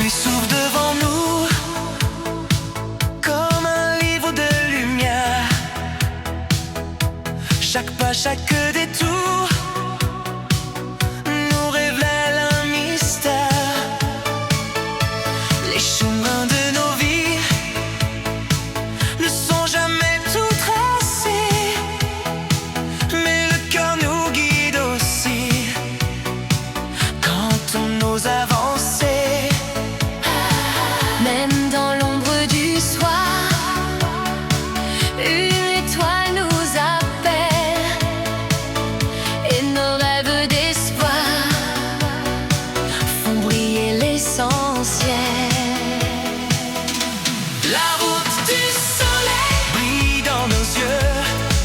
nuit s'ouvre devant nous comme un livre de lumière. Chaque pas, chaque détour nous révèle un mystère. Les chemins de nos vies ne sont jamais tout tracés, mais le cœur nous guide aussi quand on ose avancer. Même dans l'ombre du soir, une étoile nous appelle, et nos rêves d'espoir font briller l'essentiel. La route du soleil brille dans nos yeux.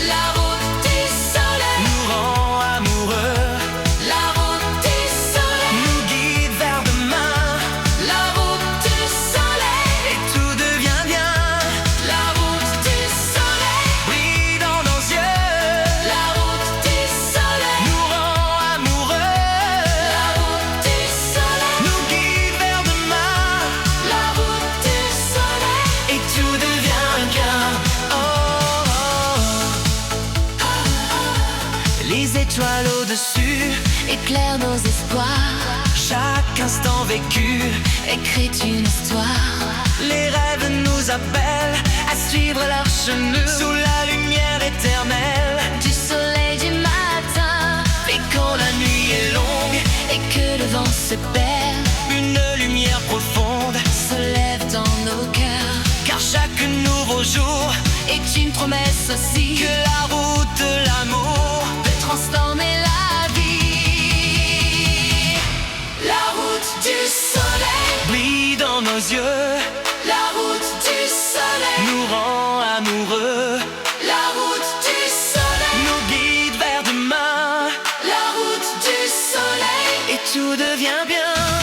La route du soleil Nous rend amoureux. La route du soleil Nous guide vers demain. La route du soleil Et tout devient bien. La route du soleil Brille dans nos yeux. La route du soleil Nous rend amoureux. La route du soleil Nous guide vers demain. La route du soleil Et tout devient bien. Oh, oh, oh. Les étoiles au-dessus éclaire nos espoirs, chaque instant vécu. écrit une histoire. Les rêves nous appellent à suivre leur chemin sous la lumière éternelle Du soleil du matin, Et quand la nuit est longue, et que le vent se perd, une lumière profonde, se lève dans nos cœurs. car chaque nouveau jour Est une promesse aussi que la route de l'amour peut transformer la vie. La route du soleil, brille dans nos yeux, la route du soleil, nous rend amoureux, la route du soleil, nous guide vers demain, la route du soleil. et tout devient bien.